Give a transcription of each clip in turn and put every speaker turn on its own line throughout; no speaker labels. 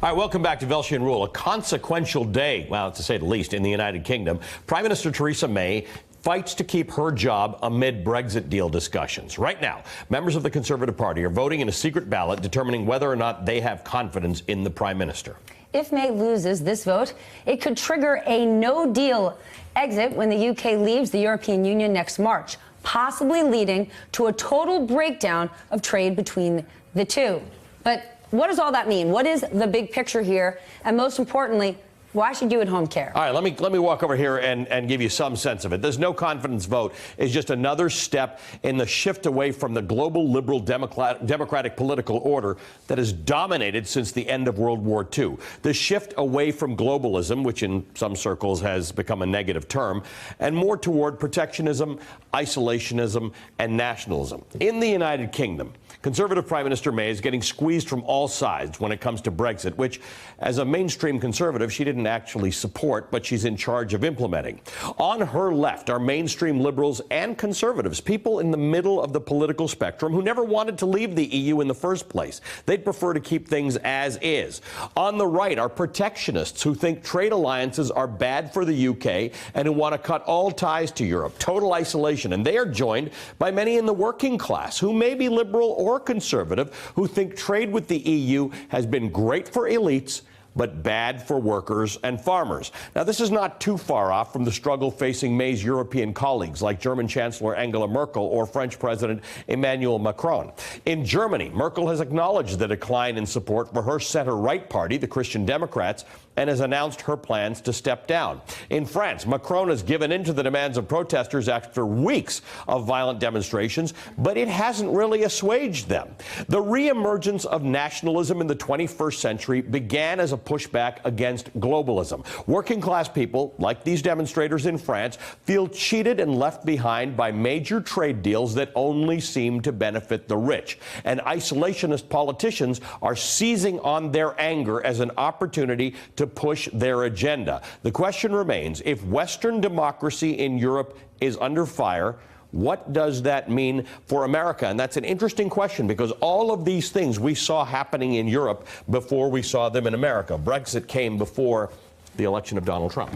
All right, welcome back to Velshi and Ruhle. A consequential day, well, to say the least, in the United Kingdom. Prime Minister Theresa May fights to keep her job amid Brexit deal discussions. Right now, members of the Conservative Party are voting in a secret ballot determining whether or not they have confidence in the Prime Minister.
If May loses this vote, it could trigger a no-deal exit when the UK leaves the European Union next March, possibly leading to a total breakdown of trade between the two. But what does all that mean? What is the big picture here? And most importantly, why should you at home care? All
right, let me walk over here and give you some sense of it. This no confidence vote is just another step in the shift away from the global liberal democratic political order that has dominated since the end of World War II. The shift away from globalism, which in some circles has become a negative term, and more toward protectionism, isolationism, and nationalism. In the United Kingdom, Conservative Prime Minister May is getting squeezed from all sides when it comes to Brexit, which, as a mainstream conservative, she didn't actually support, but she's in charge of implementing. On her left are mainstream liberals and conservatives, people in the middle of the political spectrum who never wanted to leave the EU in the first place. They'd prefer to keep things as is. On the right are protectionists who think trade alliances are bad for the UK and who want to cut all ties to Europe, total isolation. And they are joined by many in the working class who may be liberal or conservative, who think trade with the EU has been great for elites but bad for workers and farmers. Now, this is not too far off from the struggle facing May's European colleagues like German Chancellor Angela Merkel or French President Emmanuel Macron. In Germany, Merkel has acknowledged the decline in support for her center-right party, the Christian Democrats, and has announced her plans to step down. In France, Macron has given in to the demands of protesters after weeks of violent demonstrations, but it hasn't really assuaged them. The reemergence of nationalism in the 21st century began as a pushback against globalism. Working class people, like these demonstrators in France, feel cheated and left behind by major trade deals that only seem to benefit the rich. And isolationist politicians are seizing on their anger as an opportunity to push their agenda. The question remains, if Western democracy in Europe is under fire, what does that mean for America? And that's an interesting question because all of these things we saw happening in Europe before we saw them in America. Brexit came before the election of Donald Trump.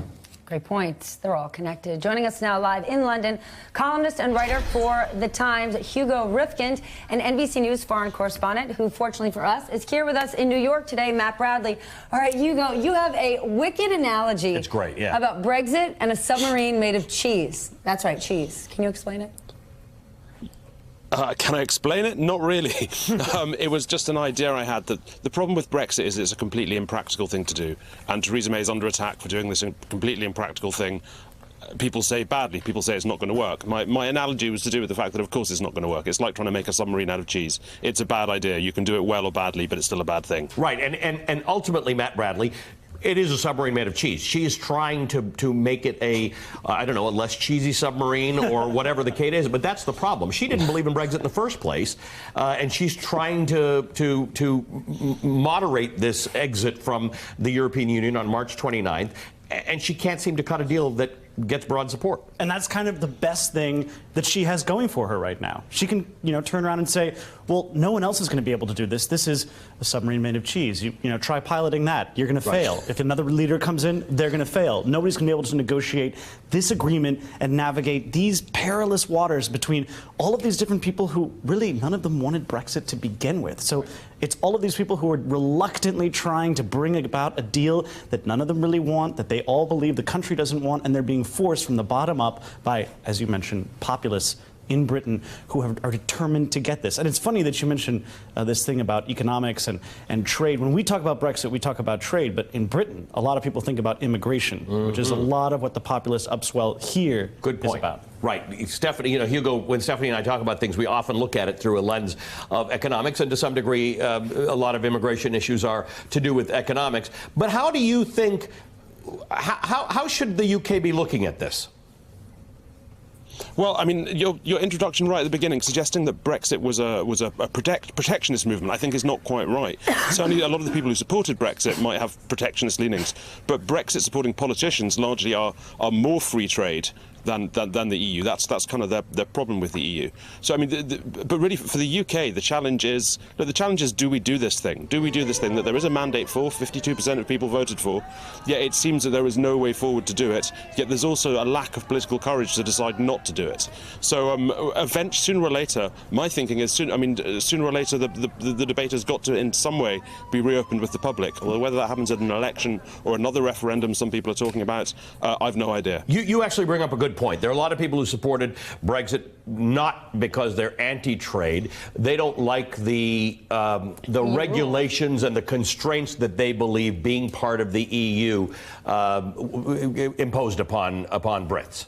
Great points. They're all connected. Joining us now live in London, columnist and writer for The Times, Hugo Rifkind, and NBC News foreign correspondent, who, fortunately for us, is here with us in New York today, Matt Bradley. All right, Hugo, you have a wicked analogy.
It's great, yeah.
About Brexit and a submarine made of cheese. That's right, cheese. Can you explain it?
Can I explain it? Not really. It was just an idea I had that the problem with Brexit is it's a completely impractical thing to do. And Theresa May is under attack for doing this completely impractical thing. People say badly. People say it's not going to work. My analogy was to do with the fact that, of course, it's not going to work. It's like trying to make a submarine out of cheese. It's a bad idea. You can do it well or badly, but it's still a bad thing.
Right. And ultimately, Matt Bradley, it is a submarine made of cheese. She is trying to make it a, I don't know, a less cheesy submarine or whatever the case is. But that's the problem. She didn't believe in Brexit in the first place, and she's trying to moderate this exit from the European Union on March 29th, and she can't seem to cut a deal that gets broad support.
And that's kind of the best thing that she has going for her right now. She can, turn around and say, well, no one else is going to be able to do this. This is a submarine made of cheese. Try piloting that. You're going to fail. If another leader comes in, they're going to fail. Nobody's going to be able to negotiate this agreement and navigate these perilous waters between all of these different people who really none of them wanted Brexit to begin with. So it's all of these people who are reluctantly trying to bring about a deal that none of them really want, that they all believe the country doesn't want, and they're being forced from the bottom up by, as you mentioned, populists in Britain who are determined to get this. And it's funny that you mentioned this thing about economics and trade. When we talk about Brexit, we talk about trade, but in Britain, a lot of people think about immigration, which is a lot of what the populist upswell here is about.
Right. Stephanie, Hugo, when Stephanie and I talk about things, we often look at it through a lens of economics, and to some degree, a lot of immigration issues are to do with economics. But how do you think, how should the UK be looking at this?
Well, I mean, your introduction right at the beginning, suggesting that Brexit was a protectionist movement, I think is not quite right. Certainly, a lot of the people who supported Brexit might have protectionist leanings, but Brexit-supporting politicians largely are more free trade than the EU. That's kind of their problem with the EU. So I mean, but really for the UK, the challenge is do we do this thing? Do we do this thing that there is a mandate for? 52% of people voted for. Yet it seems that there is no way forward to do it. Yet there's also a lack of political courage to decide not to do it. So sooner or later, my thinking is sooner or later the debate has got to in some way be reopened with the public. Although whether that happens at an election or another referendum some people are talking about, I've no idea.
You actually bring up a good point. There are a lot of people who supported Brexit not because they're anti-trade. They don't like the regulations and the constraints that they believe being part of the EU imposed upon Brits.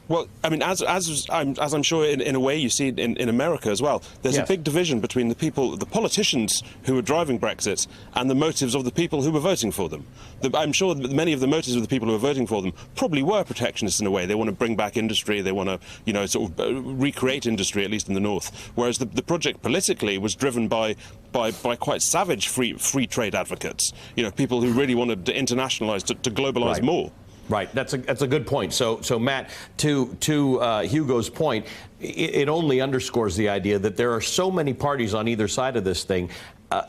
Well, I mean, as I'm sure in a way you see it in America as well, there's a big division between the politicians who are driving Brexit and the motives of the people who were voting for them. I'm sure that many of the motives of the people who were voting for them probably were protectionist in a way. They want to bring back industry, they want to, sort of recreate industry, at least in the north. Whereas the project politically was driven by quite savage free trade advocates, people who really wanted to internationalize, to globalize more.
Right, that's a good point. So Matt, to Hugo's point, it only underscores the idea that there are so many parties on either side of this thing.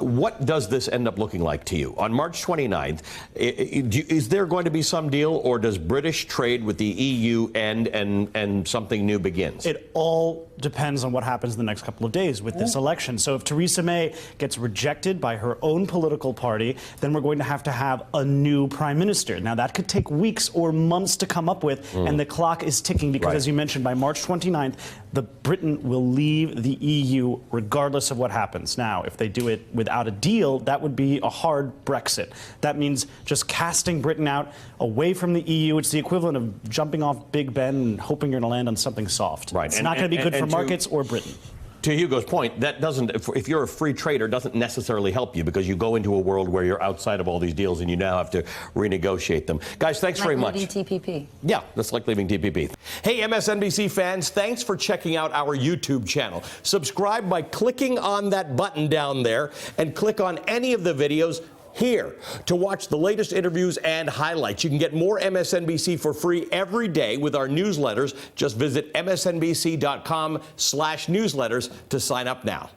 What does this end up looking like to you? On March 29th, is there going to be some deal, or does British trade with the EU end and something new begins?
It all depends on what happens in the next couple of days with this election. So if Theresa May gets rejected by her own political party, then we're going to have a new prime minister. Now, that could take weeks or months to come up with, and the clock is ticking because, as you mentioned, by March 29th, Britain will leave the EU regardless of what happens. Now, if they do it without a deal, that would be a hard Brexit. That means just casting Britain out away from the EU. It's the equivalent of jumping off Big Ben and hoping you're going to land on something soft.
Right.
It's not going to be good for markets or Britain.
To Hugo's point, that doesn't, if you're a free trader, doesn't necessarily help you because you go into a world where you're outside of all these deals and you now have to renegotiate them. Guys, thanks very much.
Like leaving TPP.
Yeah, that's like leaving TPP. Hey, MSNBC fans, thanks for checking out our YouTube channel. Subscribe by clicking on that button down there and click on any of the videos here to watch the latest interviews and highlights. You can get more MSNBC for free every day with our newsletters. Just visit msnbc.com/newsletters to sign up now.